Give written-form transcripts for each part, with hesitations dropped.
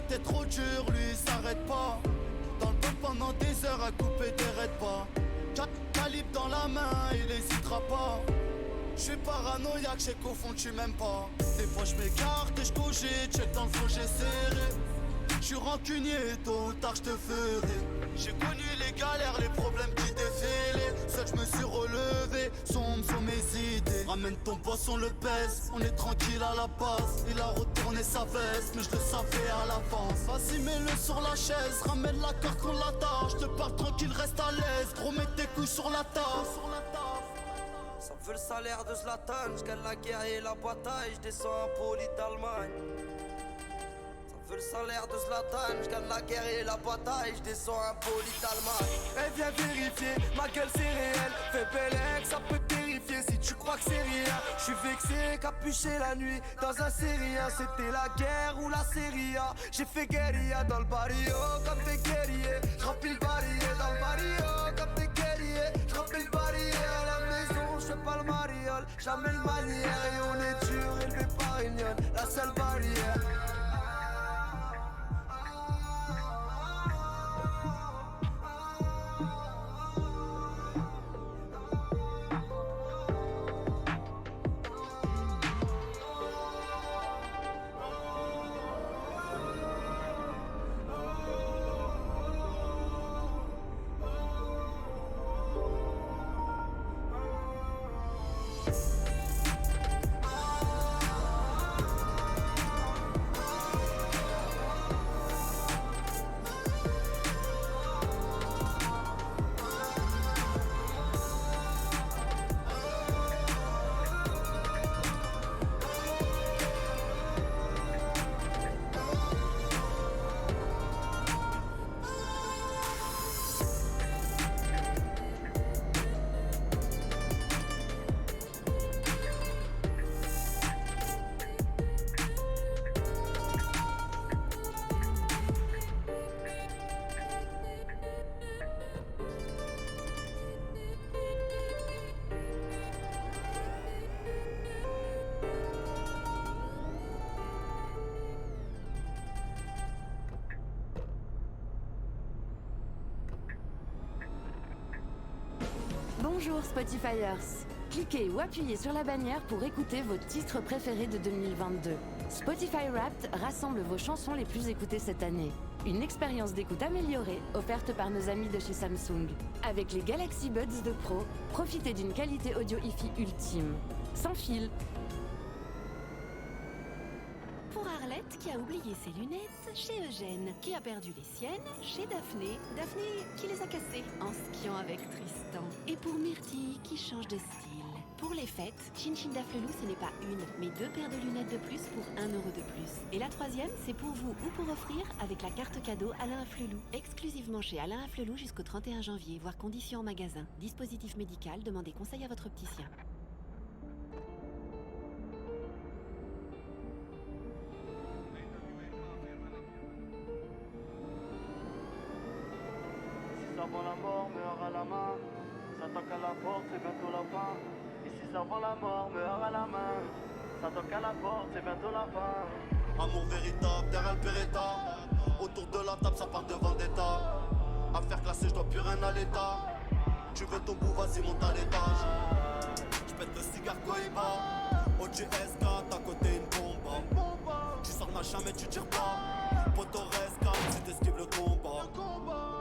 était trop dur, lui il s'arrête pas. Dans le top pendant des heures à couper des raids pas. Calibre dans la main, il hésitera pas. J'suis paranoïaque, j'sais qu'au fond tu m'aimes pas. Des fois j'm'écarte et j'cogite, j'ai le temps le fond j'ai serré. J'suis rancunier, tôt ou tard j'te ferai. J'ai connu les galères, les problèmes qui défilaient. Seul j'me suis relevé, sombre sont mes idées. Ramène ton boss, on le pèse, on est tranquille à la base. Il a retourné sa veste, mais je le savais à l'avance. Vas-y mets-le sur la chaise, ramène la carte qu'on l'attache. J'te parle tranquille, reste à l'aise, gros mets tes couilles sur la table. Ça veut le salaire de Zlatan, j'gagne la guerre et la bataille, j'descends un poli d'Allemagne. Ça veut le salaire de Zlatan, j'gagne la guerre et la bataille, j'descends un poli d'Allemagne. Elle vient vérifier, ma gueule c'est réel. Fais belle ça peut te terrifier si tu crois que c'est rien. J'suis vexé, capuché la nuit dans un série A. C'était la guerre ou la série A. J'ai fait guérilla dans le barrio comme des guerriers. J'remplis le barillet dans le barrio comme des guerriers. J'remplis le barillet à la maison, j'fais pas le mariole. Jamais le manière et on est dur, élevé par Union. La seule barrière. Bonjour Spotifyers. Cliquez ou appuyez sur la bannière pour écouter vos titres préférés de 2022. Spotify Wrapped rassemble vos chansons les plus écoutées cette année. Une expérience d'écoute améliorée offerte par nos amis de chez Samsung. Avec les Galaxy Buds 2 Pro, profitez d'une qualité audio hi-fi ultime. Sans fil. Pour Arlette qui a oublié ses lunettes chez Eugène, qui a perdu les siennes chez Daphné, Daphné qui les a cassées en skiant avec Tristan. Et pour Myrtille qui change de style. Pour les fêtes, Chin Chin Daflelou ce n'est pas une, mais 2 paires de lunettes de plus pour 1 euro de plus. Et la troisième, c'est pour vous ou pour offrir avec la carte cadeau Alain Afflelou. Exclusivement chez Alain Afflelou jusqu'au 31 janvier, voire conditions en magasin. Dispositif médical, demandez conseil à votre opticien. Avant la mort, meurt à la main. Ça toque à la porte, c'est bientôt la fin. Et si avant la mort, meurt à la main. Ça toque à la porte, c'est bientôt la fin. Amour véritable, derrière le Beretta. Autour de la table, ça part de vendetta. Affaire classée, je dois plus rien à l'état. Tu veux ton bout, vas-y, monte à l'étage. J'pète le cigare Cohiba. OGS4, à côté une bombe. Tu sors ma jamais, tu tires pas. Poto reste calme, si t'esquives le combat.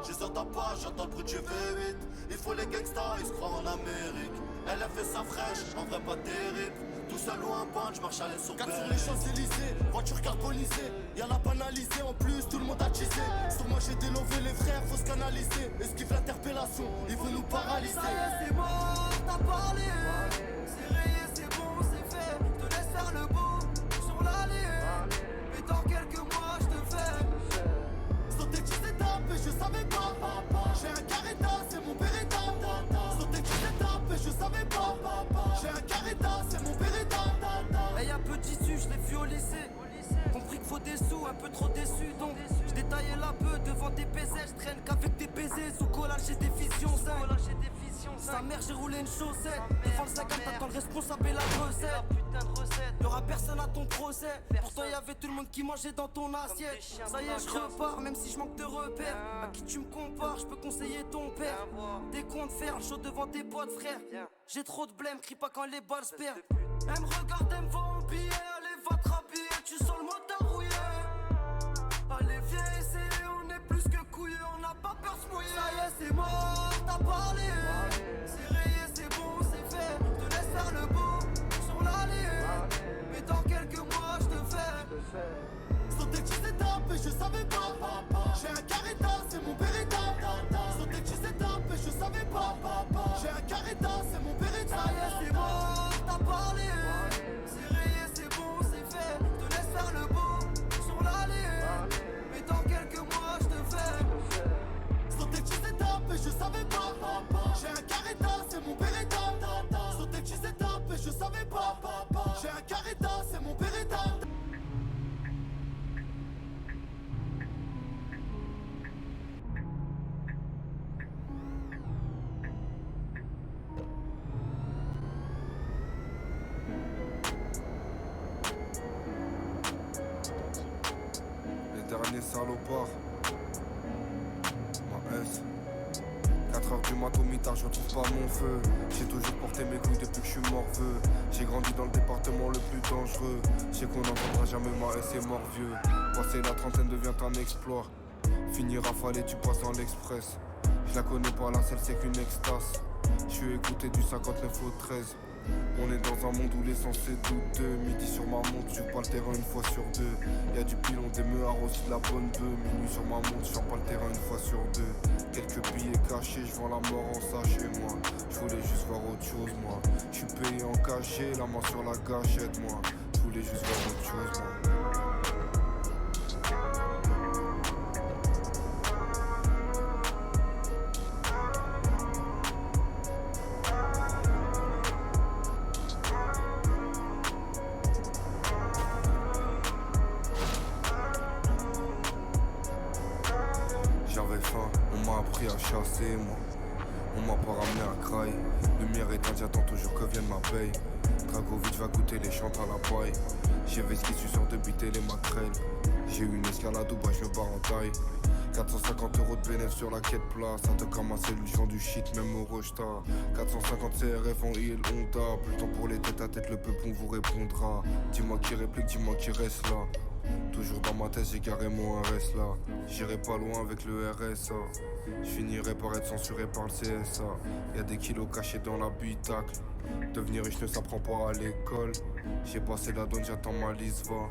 J'ai sur ta page, j'entends le bruit du V8. Il faut les gangsters, ils se croient en Amérique. Elle a fait sa fraîche, en vrai pas terrible. Tout seul ou un band, j'marche à l'aise sur 4 sur les Champs-Élysées, voiture carbonisée. Y'a la banalisée, en plus tout le monde a teasé. Sur moi j'ai délové les frères, faut se canaliser. Esquive l'interpellation, il veut nous paralyser. Ça y est, c'est mort, t'as parlé. C'est rayé, c'est bon, c'est fait. Je te laisse faire le beau sur l'allée. Mais dans quelques mois, je te fais sauter 10 étapes et je savais pas. J'ai un carreta, c'est mon Beretta. Sauter 10 étapes et je savais pas. J'ai un carreta, c'est mon Beretta. Hey, un peu d'issue, je l'ai vu au lycée. Compris qu'il faut des sous, un peu trop déçu. Donc, je détaillais la peu devant des baisers. Je traîne qu'avec des baisers. Sous collage, j'ai des visions. Sa mère, j'ai roulé une chaussette. Devant le 50, t'attends le responsable et la recette. putain de recette. Y'aura personne à ton procès. Pourtant y'avait tout le monde qui mangeait dans ton assiette. Ça y est, je repars, même si je manque de repères. À qui tu me compares, je peux conseiller ton père. Des comptes faire, chaud devant tes potes, frère. J'ai trop de blême, crie pas quand les balles se perdent. Elle me regarde, elle me vend un billet. Allez, va te rhabiller, tu sens le motard rouillé. Allez, viens essayer, on est plus que couilleux, on n'a pas peur de se mouiller. Ça y est, c'est mort, t'as parlé. C'est rayé, c'est bon, c'est fait. Je te laisse faire le beau sur l'allée. Mais dans quelques mois, je te fais. Sauter tu sais taper, je savais pas. J'ai un carreta, c'est mon Beretta. Sauter tu sais taper, je savais pas. J'ai un carreta, c'est mon Beretta. Ça y est, c'est mort, t'as parlé. C'est rayé, c'est bon, c'est fait. Je te laisse faire le beau sur l'allée. Mais dans quelques mois, je te fais. Sauter tu sais taper, je savais pas. J'ai un carreta, c'est mon Beretta. Sauter tu sais taper, je savais pas. J'ai un carreta, c'est mon Beretta. Les derniers salopards. Ma S. 4h du mat au mitard, je retrouve pas mon feu. J'ai toujours porté mes couilles depuis que je suis morveux. J'ai grandi dans le département le plus dangereux. Je sais qu'on n'entendra jamais ma S est mort vieux. Passer la trentaine devient un exploit. Finir rafalé, tu passes dans l'express. Je la connais pas, la seule c'est qu'une extase. Je suis écouté du 59 au 13. On est dans un monde où l'essence est douteux. Midi sur ma montre, je pas le terrain une fois sur deux. Y'a du pilon, des meurs, aussi de la bonne bœuf. Minuit sur ma montre, je pas le terrain une fois sur deux. Quelques billets cachés, je vends la mort en sachet moi. Je voulais juste voir autre chose moi. Je suis payé en cachet, la main sur la gâchette moi. Je voulais juste voir autre chose moi. J'avais faim, on m'a appris à chasser moi. On m'a pas ramené à Craï. Lumière éteinte, j'attends toujours que vienne ma paye. Dragovic va goûter les chantes à la paille. J'ai Veski sur de biter les maquerelles. J'ai eu une escalade où bah je me barre en taille. 450 € de bénéfice sur la quête place. Ça te comme ma cellule, je vends du shit même au Rochta. 450 CRF en IL Honda. Plus le temps pour les têtes à tête, le peuple on vous répondra. Dis-moi qui réplique, dis-moi qui reste là. Toujours dans ma tête, j'ai carrément un reste là. J'irai pas loin avec le RSA. Je finirai par être censuré par le CSA. Y'a des kilos cachés dans l'habitacle. Devenir riche ne s'apprend pas à l'école. J'ai passé la donne, j'attends ma liste va.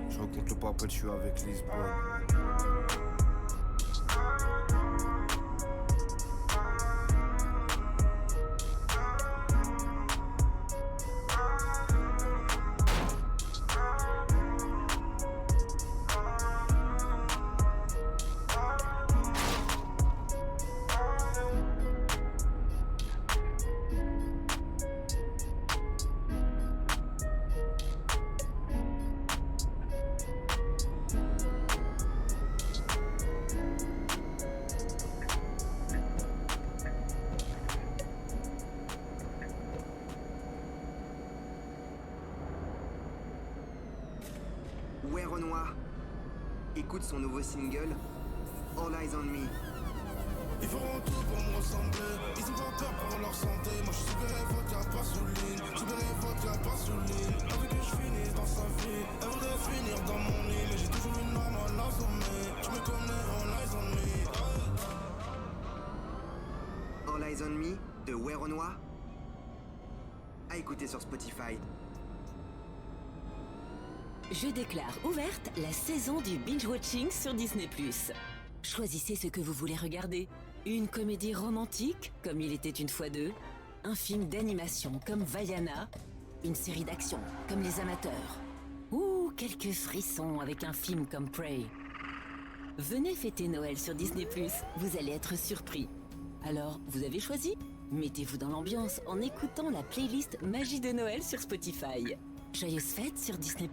Je recompte le papel, je suis avec Lisbonne. Ouais Renoir, écoute son nouveau single All Eyes on Me. Ils feront tout pour me ressembler. Ils ont pas peur pour leur santé. Moi je subirai vodka par souligne. Subirai vodka par souligne. Avec que je finis dans sa vie. Elle voudrait finir dans mon lit. Mais j'ai toujours une arme à l'assommer. Tu me connais, All Eyes on Me. All Eyes on Me de Ouais Renoir. À écouter sur Spotify. Je déclare ouverte la saison du binge-watching sur Disney+. Choisissez ce que vous voulez regarder. Une comédie romantique, comme Il était une fois deux. Un film d'animation, comme Vaiana. Une série d'action, comme Les Amateurs. Ou quelques frissons avec un film comme Prey. Venez fêter Noël sur Disney+, vous allez être surpris. Alors, vous avez choisi ? Mettez-vous dans l'ambiance en écoutant la playlist Magie de Noël sur Spotify. Joyeuses fêtes sur Disney+.